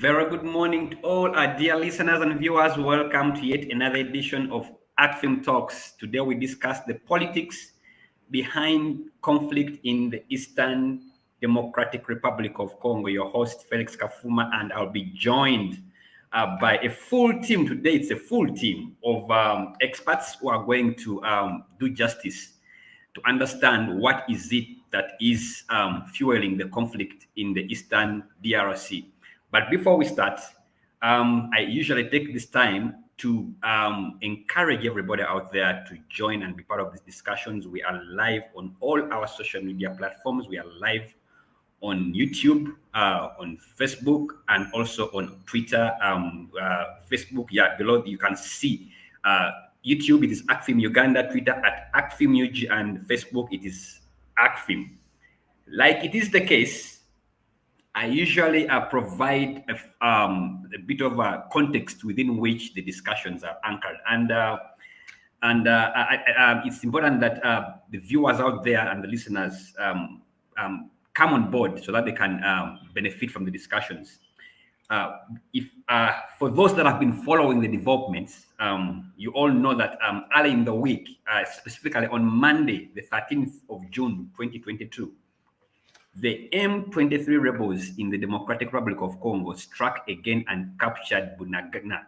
Very good morning to all our dear listeners and viewers. Welcome to yet another edition of ACFIM Talks. Today we discuss the politics behind conflict in the Eastern Democratic Republic of Congo. Your host, Felix Kafuma, and I'll be joined by a full team. Today it's a full team of experts who are going to do justice to understand what is it that is fueling the conflict in the Eastern DRC. But before we start, I usually take this time to encourage everybody out there to join and be part of these discussions. We are live on all our social media platforms. We are live on YouTube, on Facebook, and also on Twitter. Facebook, below you can see. YouTube, it is ACFIM Uganda, Twitter at ACFIM UG, and Facebook, it is ACFIM. Like it is the case, I usually provide a bit of a context within which the discussions are anchored. And it's important that the viewers out there and the listeners come on board so that they can benefit from the discussions. For those that have been following the developments, you all know that early in the week, specifically on Monday, the 13th of June, 2022, the M23 rebels in the Democratic Republic of Congo struck again and captured Bunagana.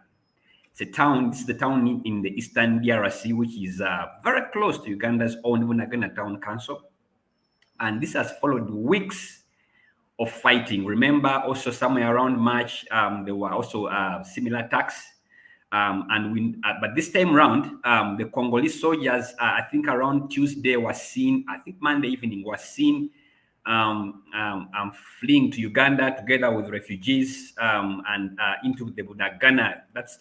It's the town in the Eastern DRC, which is very close to Uganda's own Bunagana Town Council. And this has followed weeks of fighting. Remember, also somewhere around March, there were also similar attacks. But this time around, the Congolese soldiers, I think around Tuesday, were seen, I think Monday evening, were seen fleeing to Uganda together with refugees and into the Bunagana. That's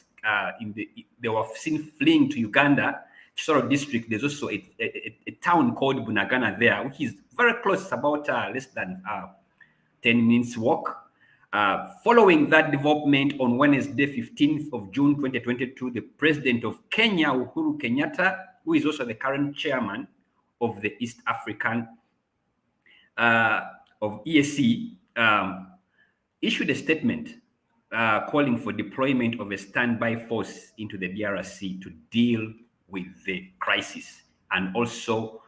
they were seen fleeing to Uganda, Chisoro district. There's also a town called Bunagana there, which is very close. It's about less than 10 minutes walk. Following that development, on Wednesday, 15th of June, 2022, the president of Kenya, Uhuru Kenyatta, who is also the current chairman of the East African of EAC, issued a statement calling for deployment of a standby force into the DRC to deal with the crisis, and also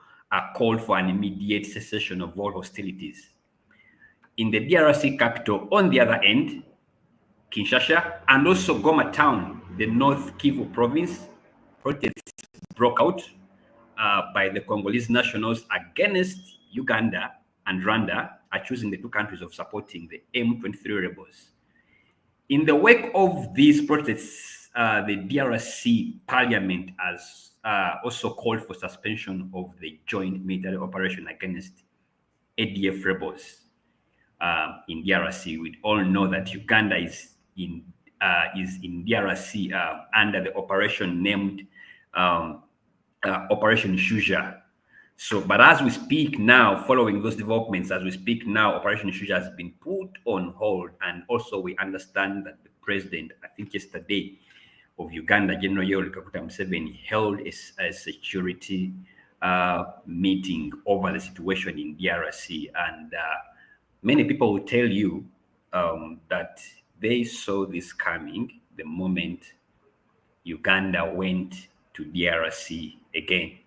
called for an immediate cessation of all hostilities. In the DRC capital, on the other end, Kinshasa, and also Goma town, the North Kivu province, protests broke out by the Congolese nationals against Uganda and Rwanda, accusing the two countries of supporting the M23 rebels. In the wake of these protests, the DRC parliament has also called for suspension of the joint military operation against ADF rebels in DRC. We all know that Uganda is in DRC under the operation named Operation Shuja. So, but as we speak now, following those developments, as we speak now, Operation Shuja has been put on hold. And also we understand that the president, I think yesterday, of Uganda, General Yoweri Kaguta Museveni, held a security meeting over the situation in DRC. And many people will tell you that they saw this coming the moment Uganda went to DRC again.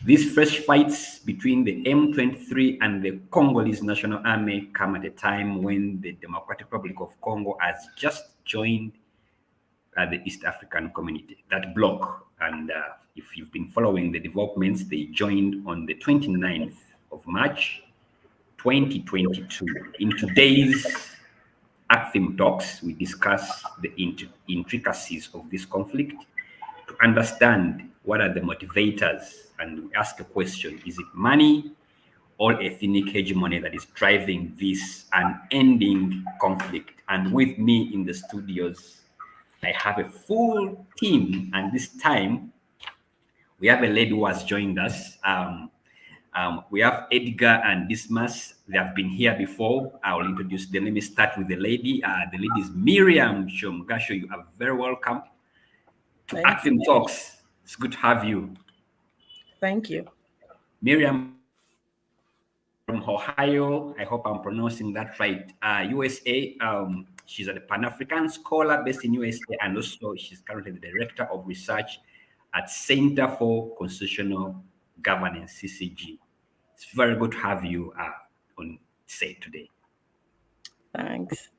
These fresh fights between the M23 and the Congolese National Army come at a time when the Democratic Republic of Congo has just joined the East African Community, that bloc. And if you've been following the developments, they joined on the 29th of March, 2022. In today's ACFIM Talks, we discuss the intricacies of this conflict to understand what are the motivators, and we ask a question: is it money or ethnic hegemony that is driving this unending conflict? And with me in the studios, I have a full team, and this time we have a lady who has joined us. We have Edgar and Dismas. They have been here before. I will introduce them. Let me start with the lady. The lady is Miriam Shomgasho. You are very welcome to ACFIM Talks. It's good to have you. Thank you. Miriam from Ohio. I hope I'm pronouncing that right. USA. She's a Pan-African scholar based in USA, and also she's currently the Director of Research at Center for Constitutional Governance, CCG. It's very good to have you on set today. Thanks.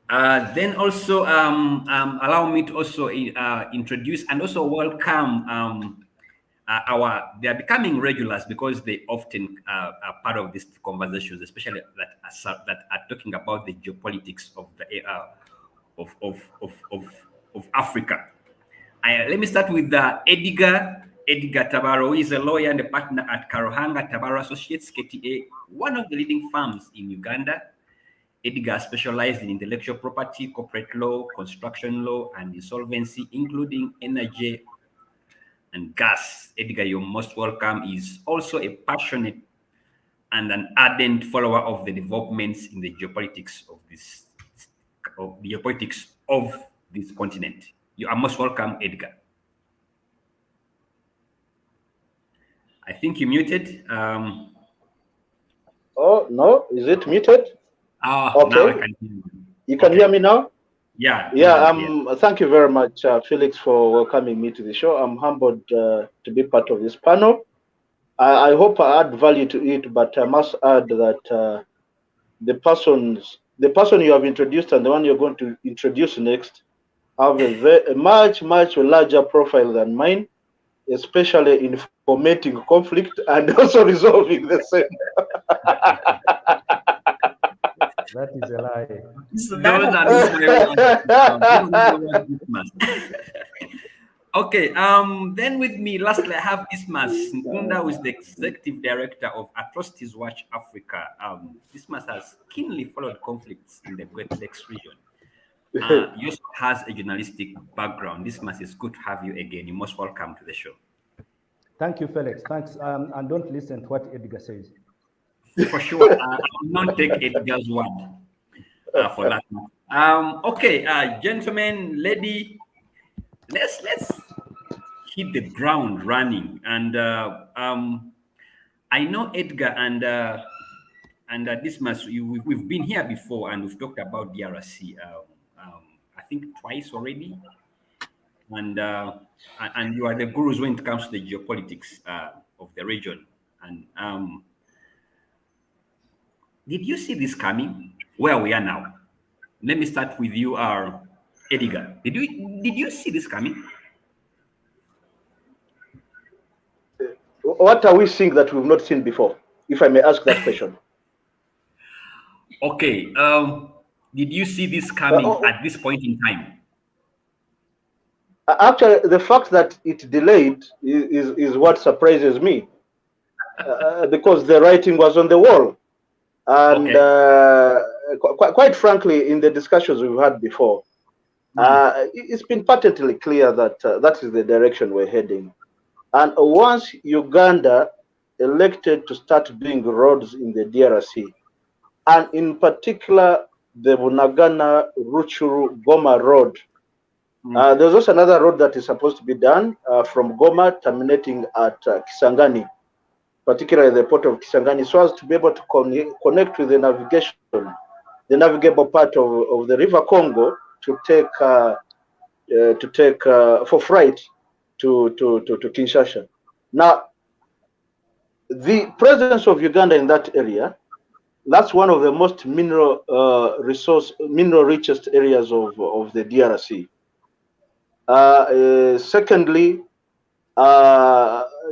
Then also allow me to also introduce and also welcome they are becoming regulars because they often are part of these conversations, especially that are talking about the geopolitics of the of Africa. Let me start with Edgar Tabaro, who is a lawyer and a partner at Karohanga Tabaro Associates KTA, one of the leading firms in Uganda. Edgar specialized in intellectual property, corporate law, construction law, and insolvency, including energy and gas. Edgar, you're most welcome. Is also a passionate and an ardent follower of the developments in the geopolitics of this continent. You are most welcome, Edgar. I think you muted. Oh no, is it muted? Okay. Now I can hear you. You can hear me now? Yeah. Thank you very much, Felix, for welcoming me to the show. I'm humbled to be part of this panel. I hope I add value to it, but I must add that the person you have introduced and the one you're going to introduce next have a much larger profile than mine, especially in fomenting conflict and also resolving the same. That is a lie. Okay. Then with me, lastly, I have Dismas Nkunda, who is the executive director of Atrocities Watch Africa. Dismas has keenly followed conflicts in the Great Lakes region. He also has a journalistic background. Dismas, it's good to have you again. You're most welcome to the show. Thank you, Felix. Thanks. And don't listen to what Edgar says. For sure. I will not take Edgar's word for that. Okay, gentlemen, lady, let's hit the ground running. And I know Edgar and Dismas, we've been here before and we've talked about DRC. I think twice already. And you are the gurus when it comes to the geopolitics of the region. And did you see this coming? Where we are now? Let me start with you, Edgar. Did you see this coming? What are we seeing that we've not seen before? If I may ask that question. Okay. Did you see this coming at this point in time? Actually, the fact that it delayed is what surprises me, because the writing was on the wall. And quite frankly, in the discussions we've had before, it's been patently clear that that is the direction we're heading. And once Uganda elected to start doing roads in the DRC, and in particular the Bunagana Ruchuru Goma road, there's also another road that is supposed to be done from Goma, terminating at Kisangani, particularly the port of Kisangani, so as to be able to connect with the navigable part of the River Congo to take for freight to Kinshasa. Now, the presence of Uganda in that area, that's one of the most mineral richest areas of the DRC. Secondly,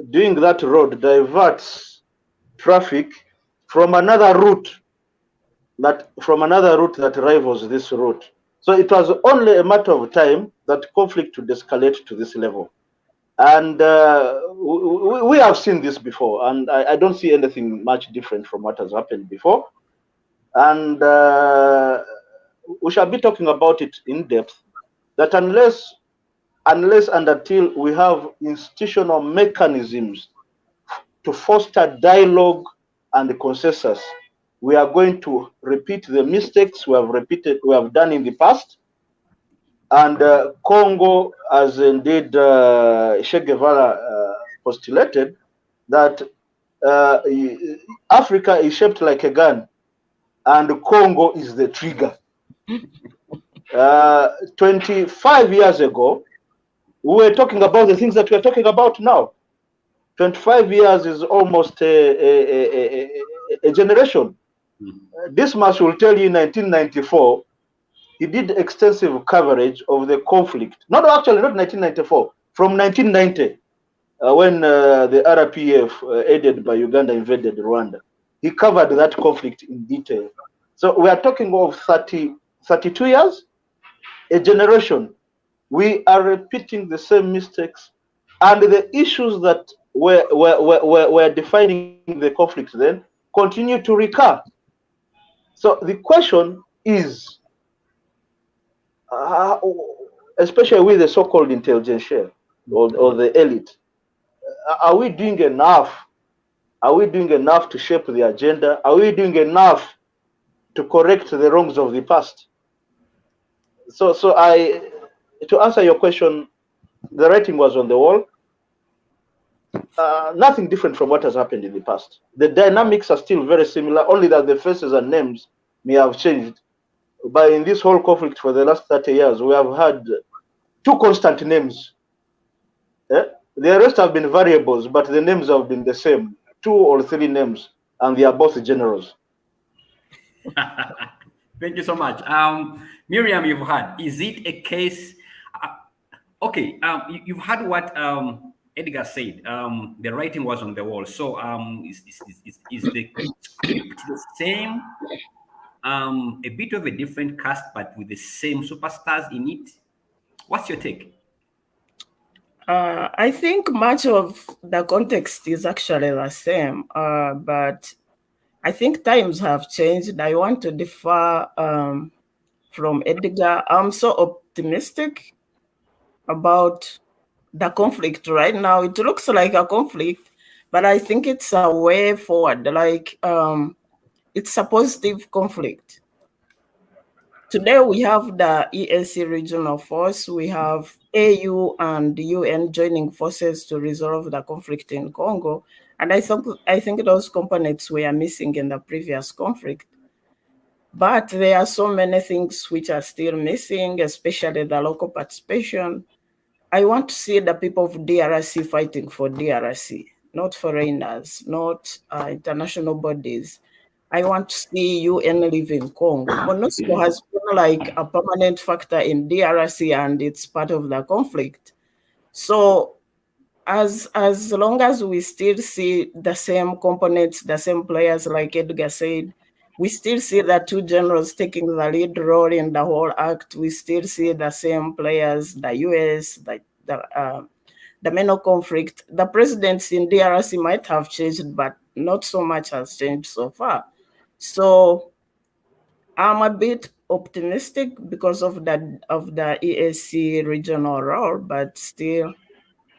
doing that road diverts traffic from another route that rivals this route. So it was only a matter of time that conflict would escalate to this level. And we have seen this before, and I don't see anything much different from what has happened before. And we shall be talking about it in depth, that unless and until we have institutional mechanisms to foster dialogue and consensus, we are going to repeat the mistakes we have done in the past. And Congo, as indeed Che Guevara postulated, that Africa is shaped like a gun and Congo is the trigger. 25 years ago, we were talking about the things that we are talking about now. 25 years is almost a generation. Dismas will tell you in 1994, he did extensive coverage of the conflict. Not 1994, from 1990, when the RPF, aided by Uganda, invaded Rwanda. He covered that conflict in detail. So we are talking of 32 years, a generation. We are repeating the same mistakes, and the issues that were defining the conflict then continue to recur. So the question is, especially with the so-called intelligentsia or the elite, are we doing enough? Are we doing enough to shape the agenda? Are we doing enough to correct the wrongs of the past? So to answer your question, the writing was on the wall. Nothing different from what has happened in the past. The dynamics are still very similar, only that the faces and names may have changed. But in this whole conflict for the last 30 years, we have had two constant names. The rest have been variables, but the names have been the same, 2 or 3 names, and they are both generals. Thank you so much. Miriam, you've had, is it a case? Okay, you've had what Edgar said. The writing was on the wall. So is the script the same? A bit of a different cast, but with the same superstars in it? What's your take? I think much of the context is actually the same, but I think times have changed. I want to differ from Edgar. I'm so optimistic about the conflict right now. It looks like a conflict, but I think it's a way forward. Like it's a positive conflict. Today we have the EAC regional force. We have AU and UN joining forces to resolve the conflict in Congo. And I think those components were missing in the previous conflict. But there are so many things which are still missing, especially the local participation. I want to see the people of DRC fighting for DRC, not foreigners, not international bodies. I want to see UN live in Congo. MONUSCO has been like a permanent factor in DRC, and it's part of the conflict. So as long as we still see the same components, the same players, like Edgar said, we still see the 2 generals taking the lead role in the whole act. We still see the same players, the US, the MENO conflict. The presidents in DRC might have changed, but not so much has changed so far. So I'm a bit optimistic because of the EAC regional role, but still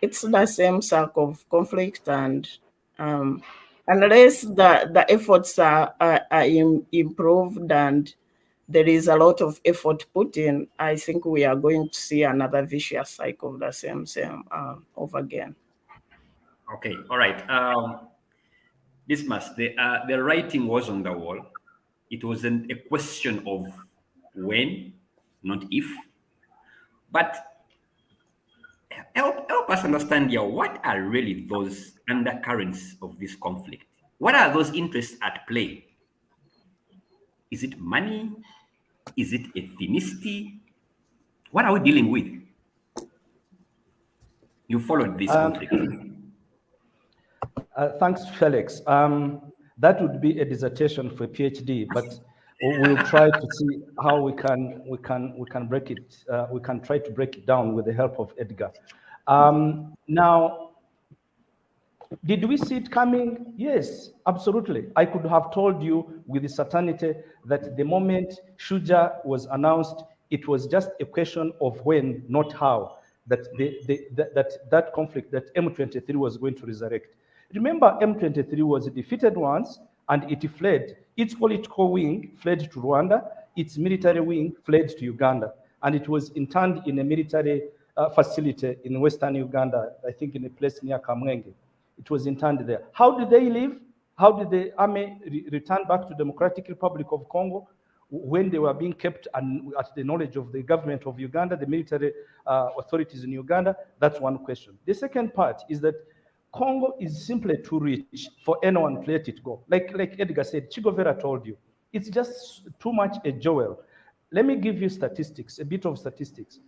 it's the same circle of conflict, and unless the efforts are improved and there is a lot of effort put in, I think we are going to see another vicious cycle of the same over again. Okay, all right. Dismas, the writing was on the wall. It wasn't a question of when, not if. But help us understand here, what are really those undercurrents of this conflict? What are those interests at play? Is it money? Is it ethnicity? What are we dealing with? You followed this conflict. Thanks, Felix. That would be a dissertation for a PhD, but we'll try to see how we can break it. We can try to break it down with the help of Edgar. Now, did we see it coming? Yes, absolutely. I could have told you with certainty that the moment Shuja was announced, it was just a question of when, not how, that that conflict, that M23 was going to resurrect. Remember, M23 was defeated once and it fled. Its political wing fled to Rwanda, its military wing fled to Uganda, and it was interned in a military facility in Western Uganda, I think in a place near Kamwenge. It was interned there. How did they leave? How did the army return back to Democratic Republic of Congo? when they were being kept and at the knowledge of the government of Uganda, the military authorities in Uganda? That's one question. The second part is that Congo is simply too rich for anyone to let it go. Like Edgar said, Che Guevara told you, it's just too much a jewel. Let me give you statistics, a bit of statistics.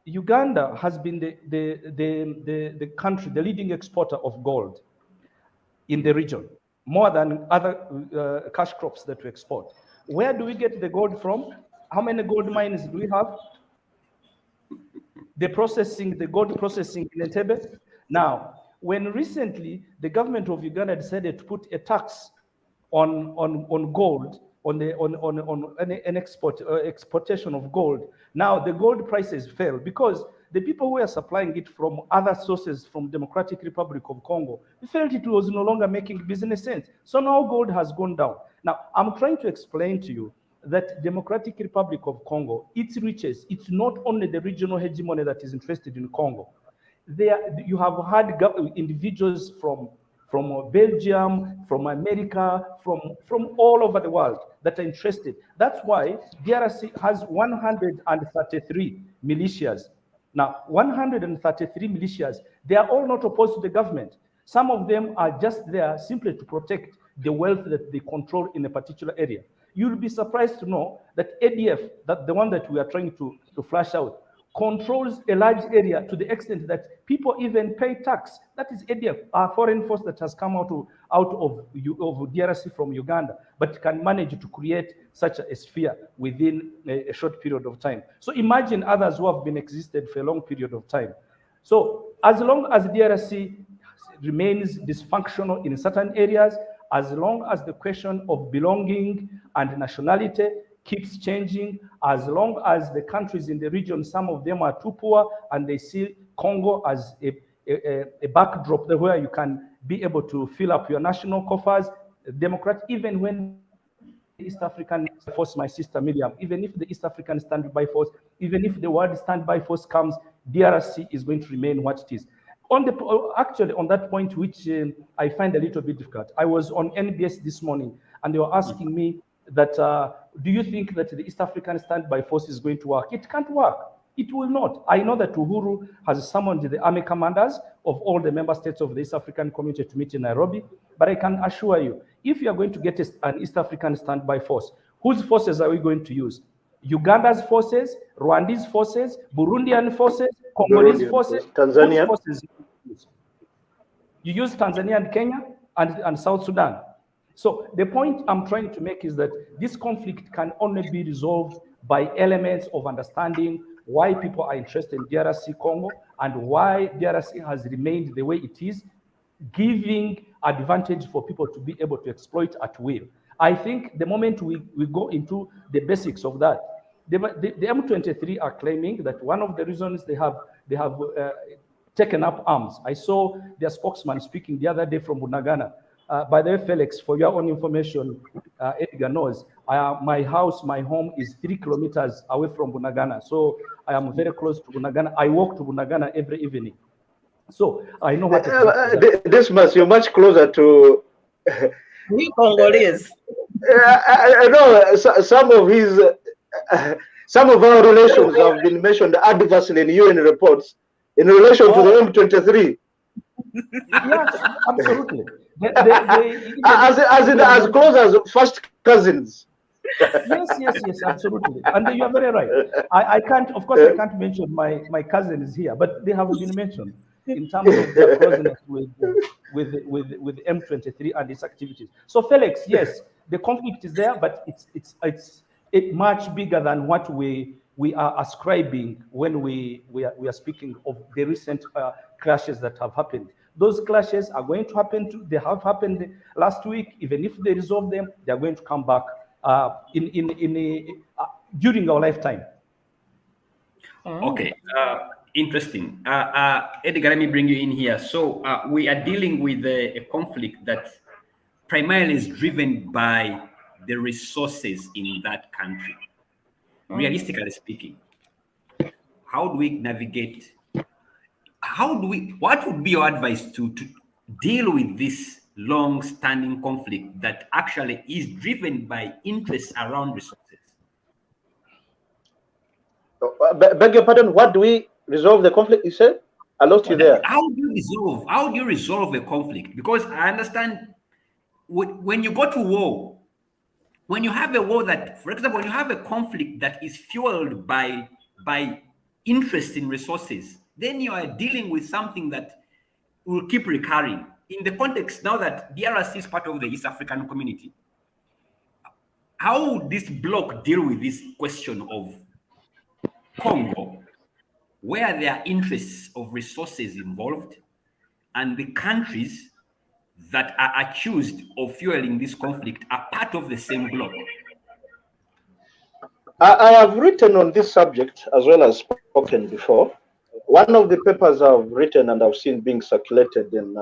Uganda has been the country, the leading exporter of gold in the region, more than other cash crops that we export. Where do we get the gold from? How many gold mines do we have? The gold processing in Entebbe. Now, when recently the government of Uganda decided to put a tax on gold, on an exportation of gold, now the gold prices fell because the people who are supplying it from other sources from Democratic Republic of Congo felt it was no longer making business sense. So now gold has gone down. Now, I'm trying to explain to you that Democratic Republic of Congo, its riches, it's not only the regional hegemony that is interested in Congo. You have had individuals from Belgium, from America, from all over the world that are interested. That's why DRC has 133 militias. Now, 133 militias, they are all not opposed to the government. Some of them are just there simply to protect the wealth that they control in a particular area. You'll be surprised to know that ADF, that the one that we are trying to flash out, controls a large area to the extent that people even pay tax. That is ADF, a foreign force that has come out of DRC from Uganda, but can manage to create such a sphere within a short period of time. So imagine others who have been existed for a long period of time. So as long as DRC remains dysfunctional in certain areas, as long as the question of belonging and nationality keeps changing, as long as the countries in the region, some of them are too poor and they see Congo as a backdrop where you can be able to fill up your national coffers, even when the East African force, my sister Miriam, even if the East African standby force, even if the world standby force comes, DRC is going to remain what it is. Actually, on that point, which I find a little bit difficult, I was on NBS this morning and they were asking me that, do you think that the East African standby force is going to work? It can't work. It will not. I know that Uhuru has summoned the army commanders of all the member states of the East African community to meet in Nairobi, but I can assure you, if you are going to get an East African standby force, whose forces are we going to use? Uganda's forces, Rwandese forces, Burundian forces, Congolese forces, Tanzania. Forces you use Tanzania and Kenya and South Sudan. So the point I'm trying to make is that this conflict can only be resolved by elements of understanding why people are interested in DRC Congo and why DRC has remained the way it is, giving advantage for people to be able to exploit at will. I think the moment we go into the basics of that, the M23 are claiming that one of the reasons they have taken up arms. I saw their spokesman speaking the other day from Bunagana. By the way, Felix, for your own information, Edgar knows, my home is 3 kilometers away from Bunagana. So I am very close to Bunagana. I walk to Bunagana every evening. So I know what Dismas, you're much closer to We Congolese. I know some of our relations have been mentioned adversely in UN reports in relation to the M23. Yes, absolutely. As close as first cousins. Yes, absolutely. And you are very right. I can't mention my cousins here, but they have been mentioned in terms of their closeness with M23 and its activities. So Felix, yes, the conflict is there, but it's much bigger than what we are ascribing when we are speaking of the recent clashes that have happened. Those clashes are going to happen. They have happened last week. Even if they resolve them, they are going to come back during our lifetime. Okay, interesting. Edgar, let me bring you in here. So we are dealing with a conflict that primarily is driven by the resources in that country. Realistically speaking, how do we navigate? What would be your advice to deal with this long-standing conflict that actually is driven by interests around resources. Beg your pardon, what do we resolve the conflict, you said? I lost you there. How do you resolve a conflict? Because I understand when you go to war, when you have a war that, for example, when you have a conflict that is fueled by interest in resources, then you are dealing with something that will keep recurring. In the context now that DRC is part of the East African community, how would this bloc deal with this question of Congo, where there are interests of resources involved, and the countries that are accused of fueling this conflict are part of the same bloc? I have written on this subject as well as spoken before. One of the papers I've written and I've seen being circulated in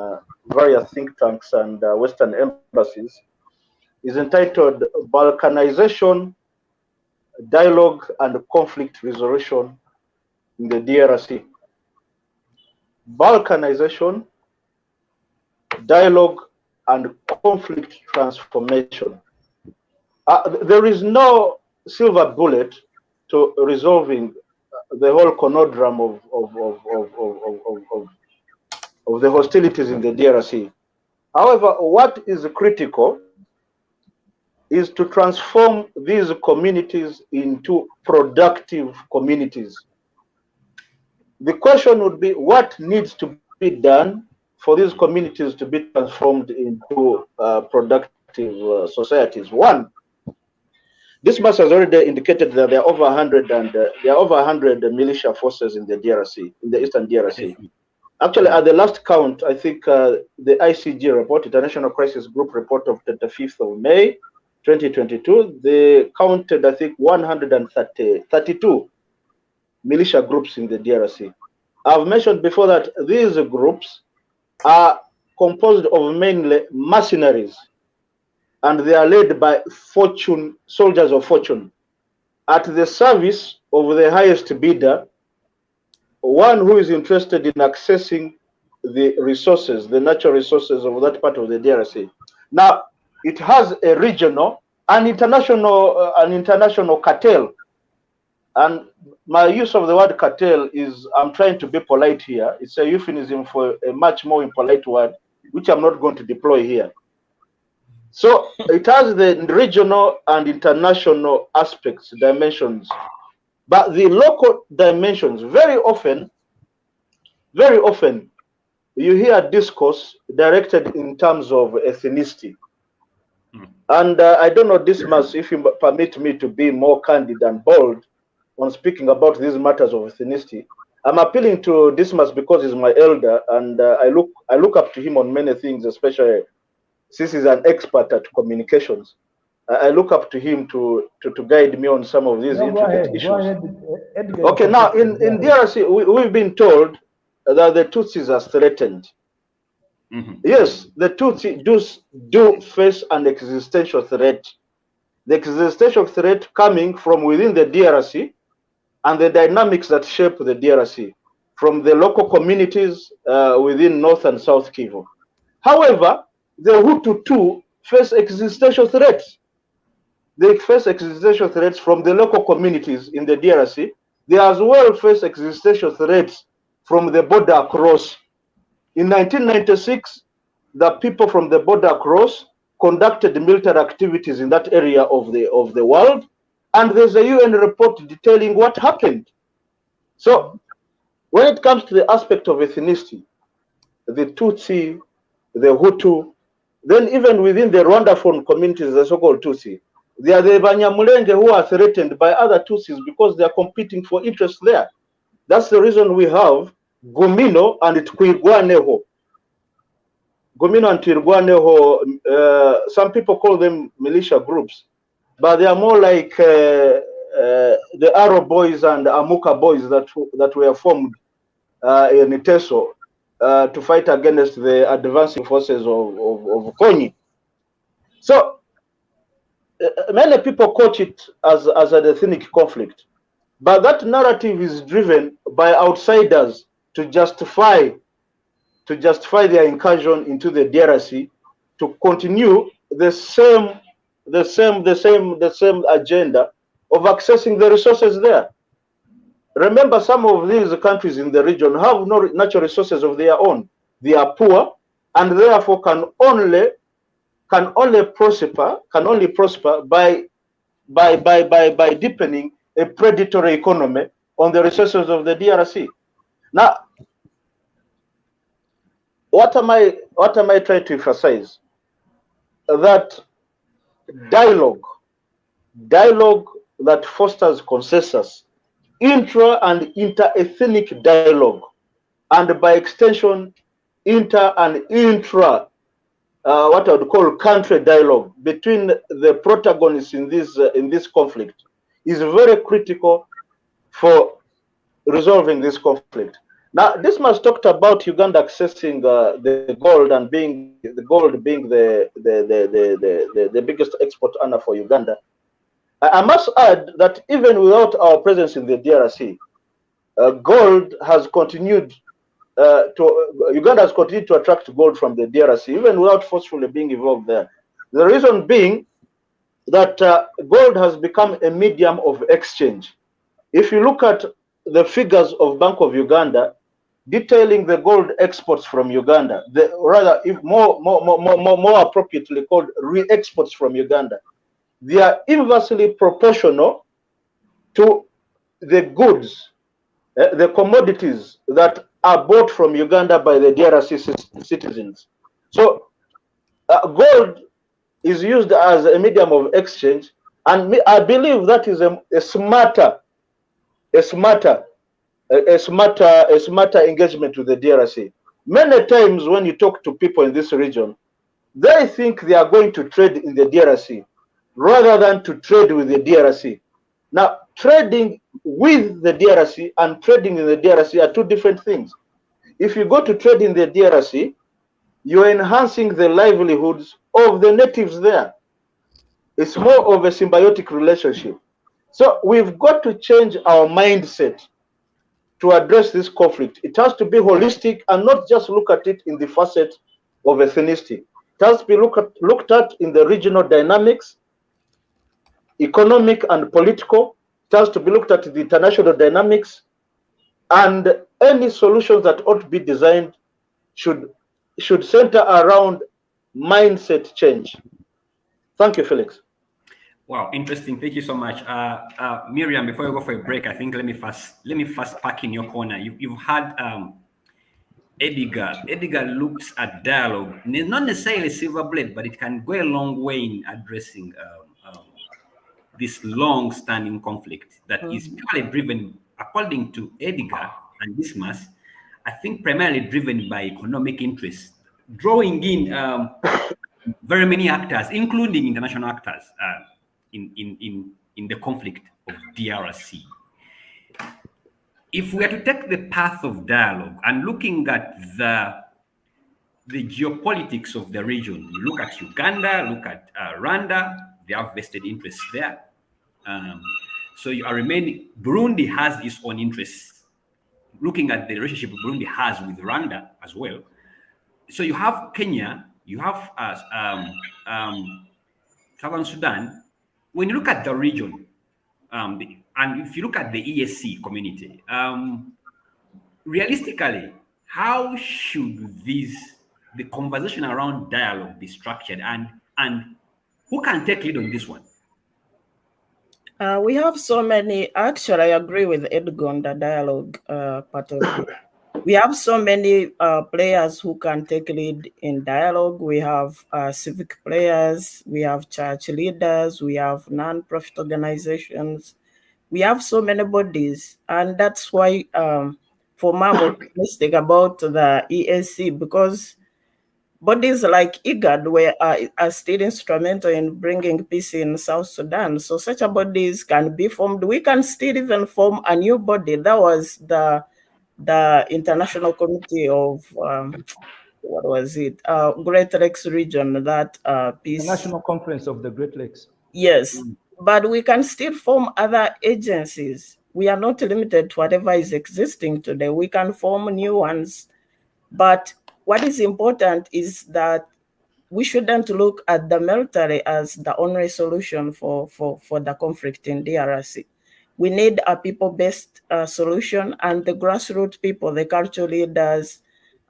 various think tanks and Western embassies is entitled Balkanization, Dialogue and Conflict Resolution in the DRC. Balkanization, Dialogue and Conflict Transformation. There is no silver bullet to resolving the whole conundrum of the hostilities in the DRC. However, what is critical is to transform these communities into productive communities. The question would be, what needs to be done for these communities to be transformed into productive societies? One, Dismas has already indicated that there are over 100 militia forces in the DRC, in the Eastern DRC. Actually, at the last count, I think the ICG report, International Crisis Group report of the 5th of May, 2022, they counted, I think, 132 militia groups in the DRC. I've mentioned before that these groups are composed of mainly mercenaries, and they are led by soldiers of fortune, at the service of the highest bidder, one who is interested in accessing the resources, the natural resources of that part of the DRC. Now, it has a regional and international cartel. And my use of the word cartel is, I'm trying to be polite here. It's a euphemism for a much more impolite word, which I'm not going to deploy here. So it has the regional and international aspects, dimensions, but the local dimensions, very often, you hear discourse directed in terms of ethnicity. And I don't know, Dismas, if you permit me to be more candid and bold on speaking about these matters of ethnicity. I'm appealing to Dismas because he's my elder, and I look up to him on many things, especially since he's an expert at communications. I look up to him to guide me on some of these intricate issues. Go ahead, Edgar. Okay, now in DRC, we've been told that the Tutsis are threatened. Yes, the Tutsi do face an existential threat. The existential threat coming from within the DRC and the dynamics that shape the DRC, from the local communities within North and South Kivu. However, the Hutu too face existential threats. They face existential threats from the local communities in the DRC. They as well face existential threats from the border across. In 1996, the people from the border across conducted military activities in that area of the world, and there's a UN report detailing what happened. So when it comes to the aspect of ethnicity, the Tutsi, the Hutu, then even within the Rwandaphone communities, the so-called Tutsi, they are the Banyamulenge who are threatened by other Tutsis because they are competing for interest there. That's the reason we have Gumino and Twirwaneho. Gumino and Twirwaneho, some people call them militia groups, but they are more like the Arrow boys and Amuka boys that were formed in Iteso to fight against the advancing forces of Konyi. So many people coach it as an ethnic conflict, but that narrative is driven by outsiders to justify their incursion into the DRC to continue the same agenda of accessing the resources there. Remember, some of these countries in the region have no natural resources of their own. They are poor, and therefore can only prosper by deepening a predatory economy on the resources of the DRC. Now, what am I trying to emphasize? That dialogue that fosters consensus, intra and inter-ethnic dialogue, and by extension, inter and intra, what I would call country dialogue between the protagonists in this conflict is very critical for resolving this conflict. Now, this much talked about Uganda accessing the gold and being the biggest export earner for Uganda. I must add that even without our presence in the DRC, gold has continued Uganda has continued to attract gold from the DRC, even without forcefully being involved there. The reason being that gold has become a medium of exchange. If you look at the figures of Bank of Uganda detailing the gold exports from Uganda, rather, if more appropriately called re-exports from Uganda, they are inversely proportional to the goods, the commodities that are bought from Uganda by the DRC citizens. So gold is used as a medium of exchange, and I believe that is a smarter engagement with the DRC. Many times when you talk to people in this region, they think they are going to trade in the DRC rather than to trade with the DRC. Now, trading with the DRC and trading in the DRC are two different things. If you go to trade in the DRC, you're enhancing the livelihoods of the natives there. It's more of a symbiotic relationship. So we've got to change our mindset to address this conflict. It has to be holistic and not just look at it in the facet of ethnicity. It has to be looked at in the regional dynamics, economic and political. It has to be looked at the international dynamics, and any solutions that ought to be designed should center around mindset change. Thank you, Felix. Wow, interesting. Thank you so much. Miriam, before we go for a break, I think let me first park in your corner. You've had Edgar. Edgar looks at dialogue, not necessarily silver blade, but it can go a long way in addressing this long-standing conflict that is purely driven, according to Edgar and Dismas, I think primarily driven by economic interests, drawing in very many actors, including international actors, in the conflict of DRC. If we are to take the path of dialogue and looking at the geopolitics of the region, you look at Uganda, look at Rwanda, they have vested interests there. So you are remaining. Burundi has its own interests. Looking at the relationship Burundi has with Rwanda as well. So you have Kenya, you have Southern Sudan. When you look at the region, and if you look at the ESC community, realistically, how should the conversation around dialogue be structured, and who can take lead on this one? We have so many. Actually, I agree with Edgar on the dialogue part of it. We have so many players who can take lead in dialogue. We have civic players, we have church leaders, we have non-profit organizations. We have so many bodies, and that's why for me, I'm optimistic about the EAC, because bodies like IGAD are still instrumental in bringing peace in South Sudan. So such a bodies can be formed. We can still even form a new body. That was the International Committee of, what was it? Great Lakes region, that peace. The National Conference of the Great Lakes. Yes, but we can still form other agencies. We are not limited to whatever is existing today. We can form new ones. But what is important is that we shouldn't look at the military as the only solution for the conflict in DRC. We need a people-based solution, and the grassroots people, the cultural leaders,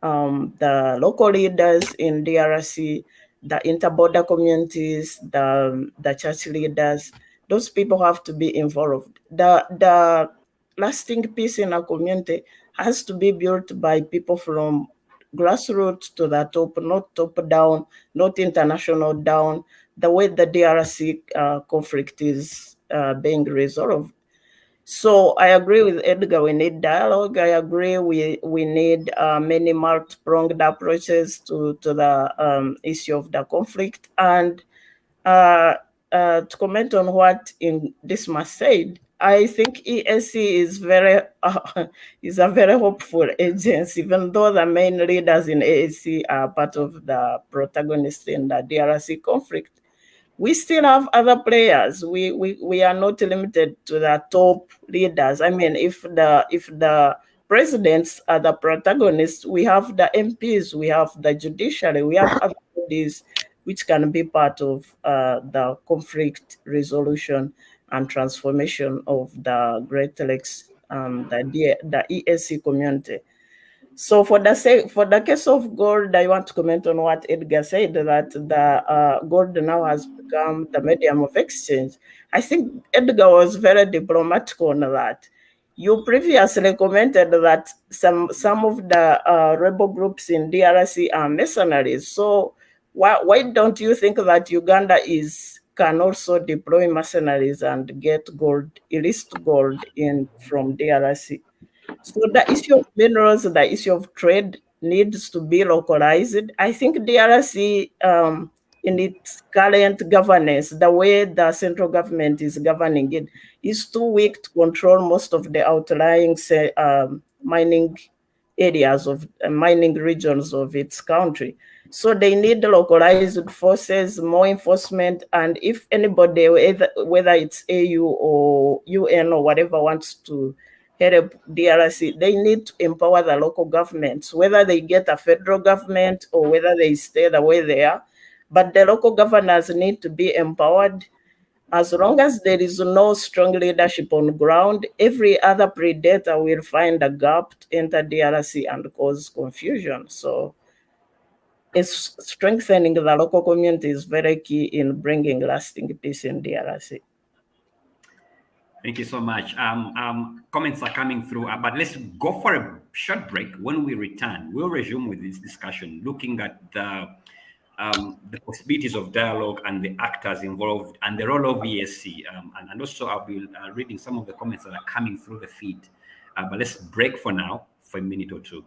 the local leaders in DRC, the interborder communities, the church leaders, those people have to be involved. The lasting peace in a community has to be built by people from grassroots to the top, not top down, not international down, the way the DRC conflict is being resolved. So I agree with Edgar, we need dialogue. I agree we need many multi-pronged approaches to the issue of the conflict. And to comment on what Dismas said, I think EAC is is a very hopeful agency, even though the main leaders in EAC are part of the protagonists in the DRC conflict. We still have other players. We are not limited to the top leaders. I mean, if the presidents are the protagonists, we have the MPs, we have the judiciary, we have other bodies which can be part of the conflict resolution and transformation of the Great Lakes, the EAC community. So for the case of gold, I want to comment on what Edgar said, that the gold now has become the medium of exchange. I think Edgar was very diplomatic on that. You previously commented that some of the rebel groups in DRC are mercenaries. So why don't you think that Uganda can also deploy mercenaries and get gold, illicit gold in from DRC? So the issue of minerals, the issue of trade needs to be localized. I think DRC, in its current governance, the way the central government is governing it, is too weak to control most of the outlying mining areas of mining regions of its country. So they need localized forces, more enforcement, and if anybody, whether it's AU or UN or whatever, wants to help DRC, they need to empower the local governments, whether they get a federal government or whether they stay the way they are. But the local governors need to be empowered. As long as there is no strong leadership on ground, every other predator will find a gap to enter DRC and cause confusion. So it's strengthening the local community is very key in bringing lasting peace in DRC. Thank you so much. Comments are coming through, but let's go for a short break. When we return, we'll resume with this discussion, looking at the possibilities of dialogue and the actors involved and the role of ESC. And also I'll be reading some of the comments that are coming through the feed. But let's break for now for a minute or two.